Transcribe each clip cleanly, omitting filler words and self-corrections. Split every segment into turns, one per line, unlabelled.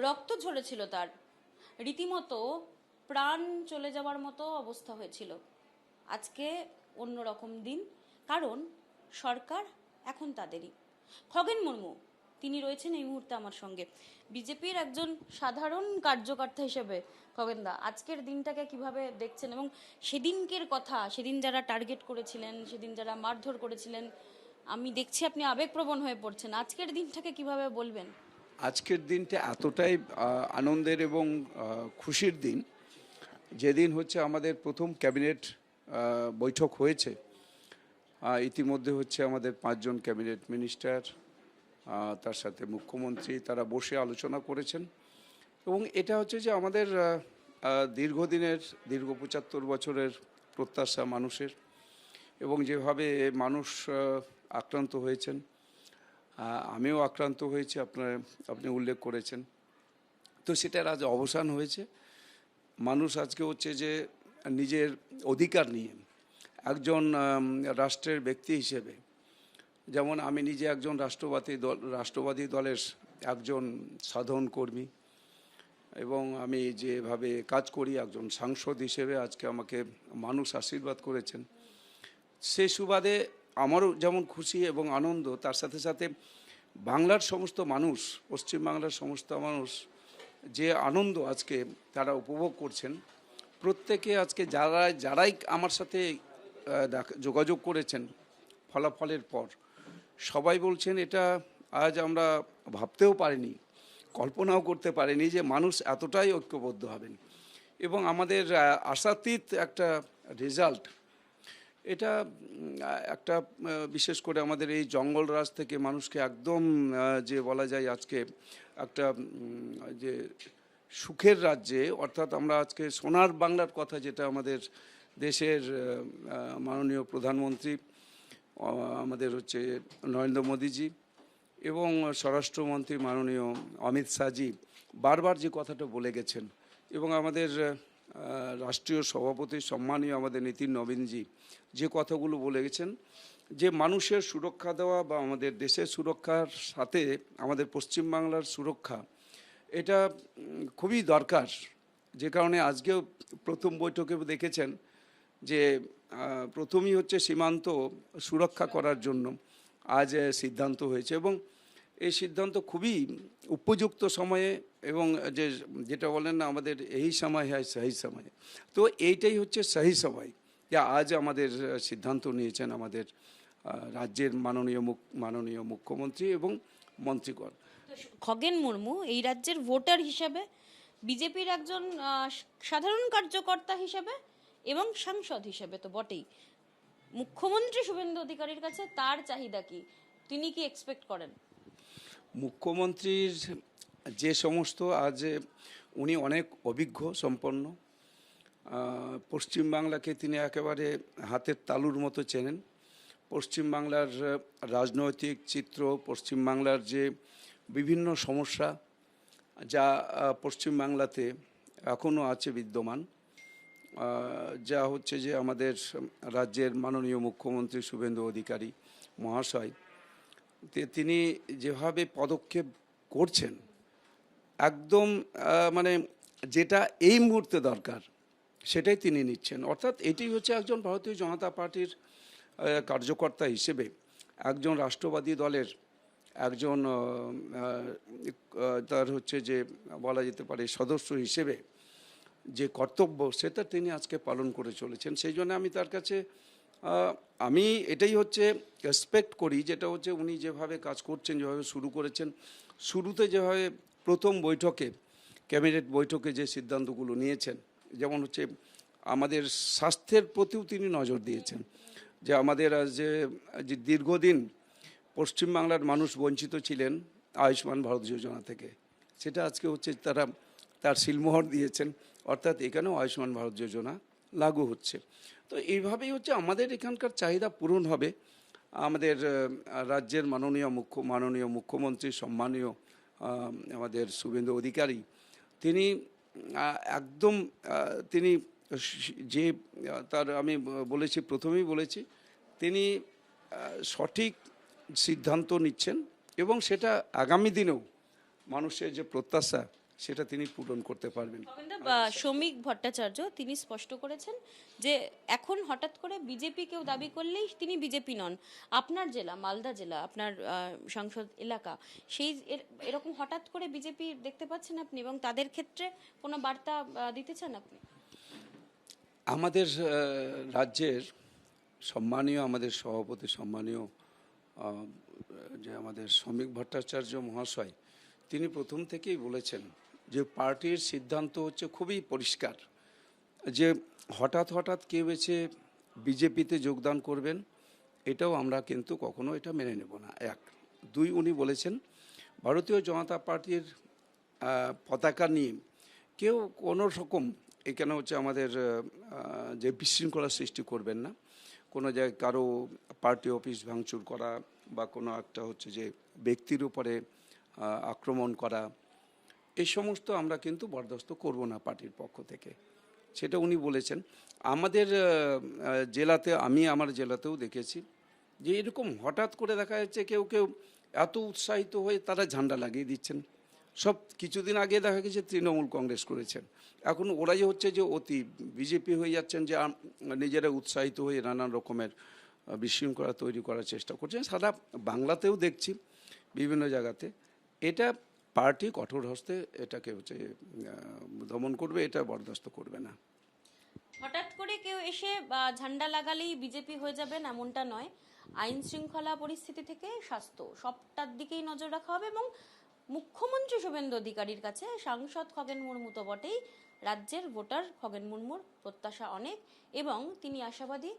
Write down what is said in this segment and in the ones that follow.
রক্ত ঝরেছিল তার, রীতিমতো প্রাণ চলে যাওয়ার মতো অবস্থা হয়েছিল। আজকে অন্যরকম দিন, কারণ সরকার এখন তাদেরই। খগেন মুর্মু তিনি রয়েছেন এই মুহূর্তে আমার সঙ্গে, বিজেপির একজন সাধারণ কার্যকর্তা হিসেবে। খগেনদা, আজকের দিনটাকে কিভাবে দেখছেন, এবং সেদিনকের কথা, সেদিন যারা টার্গেট করেছিলেন, সেদিন যারা মারধর করেছিলেন, আমি দেখছি আপনি আবেগপ্রবণ হয়ে পড়ছেন, আজকের দিনটাকে কিভাবে বলবেন?
আজকের দিনটা এতটাই আনন্দের এবং খুশির দিন, যেদিন হচ্ছে আমাদের প্রথম ক্যাবিনেট বৈঠক হয়েছে। ইতিমধ্যে হচ্ছে আমাদের 5 জন ক্যাবিনেট মিনিস্টার, তার সাথে মুখ্যমন্ত্রী, তারা বসে আলোচনা করেছেন। এবং এটা হচ্ছে যে আমাদের দীর্ঘদিনের, দীর্ঘ 75 বছরের প্রত্যাশা মানুষের, এবং যেভাবে মানুষ আক্রান্ত হয়েছেন, আমিও আক্রান্ত হয়েছি, আপনি উল্লেখ করেছেন। তো সেটার আজ অবসান হয়েছে। মানুষ আজকে হচ্ছে যে নিজের অধিকার নিয়ে একজন রাষ্ট্রের ব্যক্তি হিসেবে, যেমন আমি নিজে একজন রাষ্ট্রবাদী দলের একজন সাধারণ কর্মী, এবং আমি যেভাবে কাজ করি একজন সাংসদ হিসেবে, আজকে আমাকে মানুষ আশীর্বাদ করেছেন। সেই সুবাদে আমারও যেমন খুশি এবং আনন্দ, তার সাথে সাথে বাংলার সমস্ত মানুষ, পশ্চিমবাংলার সমস্ত মানুষ যে আনন্দ আজকে তারা উপভোগ করছেন। প্রত্যেকে আজকে যারাই আমার সাথে যোগাযোগ করেছেন ফলাফলের পর, সবাই বলছেন এটা আজ আমরা ভাবতেও পারিনি, কল্পনাও করতে পারিনি যে মানুষ এতটাই ঐক্যবদ্ধ হবেন, এবং আমাদের আশাতীত একটা রেজাল্ট। এটা একটা বিশেষ করে আমাদের এই জঙ্গলরাজ থেকে মানুষকে একদম যে বলা যায় আজকে একটা যে সুখের রাজ্যে, অর্থাৎ আমরা আজকে সোনার বাংলার কথা, যেটা আমাদের দেশের মাননীয় প্রধানমন্ত্রী আমাদের হচ্ছে নরেন্দ্র মোদীজি এবং স্বরাষ্ট্রমন্ত্রী মাননীয় অমিত শাহজি বারবার যে কথাটা বলে গেছেন, এবং আমাদের রাষ্ট্রীয় সভাপতি সম্মানীয় আমাদের নীতিন নবীনজি যে কথাগুলো বলে গেছেন, যে মানুষের সুরক্ষা দেওয়া বা আমাদের দেশের সুরক্ষার সাথে আমাদের পশ্চিমবাংলার সুরক্ষা, এটা খুবই দরকার। যে কারণে আজকেও প্রথম বৈঠকে দেখেছেন যে প্রথমেই হচ্ছে সীমান্ত সুরক্ষা করার জন্য আজ সিদ্ধান্ত হয়েছে, এবং এই সিদ্ধান্ত খুবই উপযুক্ত সময়ে, এবং যেটা বলেন না আমাদের এই সময় হয় সহি সময়ে, তো এইটাই হচ্ছে সহি সময় যে আজ আমাদের সিদ্ধান্ত নিয়েছেন আমাদের রাজ্যের মাননীয় মুখ্যমন্ত্রী এবং মন্ত্রীগণ।
খগেন মুর্মু এই রাজ্যের ভোটার হিসেবে, বিজেপির একজন সাধারণ কার্যকর্তা হিসেবে এবং সাংসদ হিসেবে তো বটেই, মুখ্যমন্ত্রী শুভেন্দু অধিকারীর কাছে তার চাহিদা কি, তিনি কি এক্সপেক্ট করেন?
মুখ্যমন্ত্রীর যে সমস্ত আজ উনি অনেক অভিজ্ঞ সম্পন্ন, পশ্চিমবাংলাকে তিনি একেবারে হাতের তালুর মতো চেনেন। পশ্চিমবাংলার রাজনৈতিক চিত্র, পশ্চিমবাংলার যে বিভিন্ন সমস্যা যা পশ্চিমবাংলাতে এখনও আছে বিদ্যমান, যা হচ্ছে যে আমাদের রাজ্যের মাননীয় মুখ্যমন্ত্রী শুভেন্দু অধিকারী মহাশয় তিনি যেভাবে পদক্ষেপ করছেন, একদম মানে যেটা এই মুহূর্তে দরকার সেটাই তিনি নিচ্ছেন। অর্থাৎ এটি হচ্ছে একজন ভারতীয় জনতা পার্টির কার্যকর্তা হিসেবে, একজন রাষ্ট্রবাদী দলের একজন তার হচ্ছে যে বলা যেতে পারে সদস্য হিসেবে যে কর্তব্য, সেটা তিনি আজকে পালন করে চলেছেন। সেই জন্য আমি তার কাছে আমি এটাই হচ্ছে এক্সপেক্ট করি, যেটা হচ্ছে উনি যেভাবে কাজ করছেন, যেভাবে শুরু করেছেন, শুরুতে যেভাবে প্রথম বৈঠকে, ক্যাবিনেট বৈঠকে যে সিদ্ধান্তগুলো নিয়েছেন, যেমন হচ্ছে আমাদের স্বাস্থ্যের প্রতিও তিনি নজর দিয়েছেন, যে আমাদের যে দীর্ঘদিন পশ্চিমবাংলার মানুষ বঞ্চিত ছিলেন আয়ুষ্মান ভারত যোজনা থেকে, সেটা আজকে হচ্ছে তার সিলমোহর দিয়েছেন, অর্থাৎ এখানেও আয়ুষ্মান ভারত যোজনা লাগু হচ্ছে। তো এইভাবেই হচ্ছে আমাদের এখানকার চাহিদা পূরণ হবে। আমাদের রাজ্যের মাননীয় মুখ্যমন্ত্রী সম্মানীয় আমাদের শুভেন্দু অধিকারী, তিনি একদম তিনি যে তার আমি প্রথমেই বলেছি তিনি সঠিক সিদ্ধান্ত নিচ্ছেন, এবং সেটা আগামী দিনেও মানুষের যে প্রত্যাশা সেটা তিনি পূরণ করতে পারবেন।
শ্রমিক ভট্টাচার্য তিনি স্পষ্ট করেছেন যে এখন হঠাৎ করে বিজেপি কেউ দাবি করলেই তিনি বিজেপি নন। আপনার জেলা মালদা জেলা, আপনার সংসদ এলাকা, সেই এরকম হঠাৎ করে বিজেপি দেখতে পাচ্ছেন আপনি, এবং তাদের ক্ষেত্রে কোনো বার্তা দিতে চান আপনি?
আমাদের রাজ্যের সম্মানীয়, আমাদের সভাপতি সম্মানীয় যে আমাদের শ্রমিক ভট্টাচার্য মহাশয়, তিনি প্রথম থেকেই বলেছেন যে পার্টির সিদ্ধান্ত হচ্ছে খুবই পরিষ্কার, যে হঠাৎ হঠাৎ কেউ এসে বিজেপিতে যোগদান করবেন এটাও আমরা কিন্তু কখনো এটা মেনে নেব না। এক, দুই, উনি বলেছেন ভারতীয় জনতা পার্টির পতাকা নিয়ে কেউ কোনো রকম এখানে হচ্ছে আমাদের যে বিশৃঙ্খলা সৃষ্টি করবেন না, কোনো জায়গায় কারো পার্টি অফিস ভাঙচুর করা বা কোনো একটা হচ্ছে যে ব্যক্তির উপরে আক্রমণ করা, এই সমস্ত আমরা কিন্তু বরদাস্ত করব না পার্টির পক্ষ থেকে, সেটা উনি বলেছেন। আমাদের জেলাতে, আমি আমার জেলাতেও দেখেছি যে এরকম হঠাৎ করে দেখা যাচ্ছে কেউ কেউ এত উৎসাহিত হয়ে তারা ঝান্ডা লাগিয়ে দিচ্ছেন। সব কিছুদিন আগে দেখা গেছে তৃণমূল কংগ্রেস করেছেন, এখন ওরাই হচ্ছে যে অতি বিজেপি হয়ে যাচ্ছেন, যে নিজেরা উৎসাহিত হয়ে নানান রকমের বিশৃঙ্খলা তৈরি করার চেষ্টা করছেন। সারা বাংলাতেও দেখছি বিভিন্ন জায়গাতে। এটা পার্টি কঠোর হস্তে এটাকে হচ্ছে দমন করবে, এটা বরদাস্ত করবে না।
হঠাৎ করে কেউ এসে ঝান্ডা লাগালেই বিজেপি হয়ে যাবেন এমনটা নয়। আইন শৃঙ্খলা পরিস্থিতি থেকে স্বাস্থ্য সবটার দিকেই নজর রাখা হবে, এবং মুখ্যমন্ত্রী শুভেন্দু অধিকারীর কাছে সাংসদ খগেন মুর্মু তো বটেই, রাজ্যের ভোটার খগেন মুর্মুর প্রত্যাশা অনেক, এবং তিনি আশাবাদী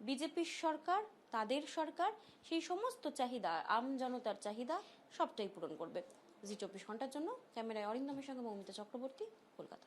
বিজেপির সরকার, তাদের সরকার সেই সমস্ত চাহিদা, আম জনতার চাহিদা সবটাই পূরণ করবে। জি 24 ঘন্টার জন্য ক্যামেরায় অরিন্দমের সঙ্গে মৌমিতা চক্রবর্তী, কলকাতা।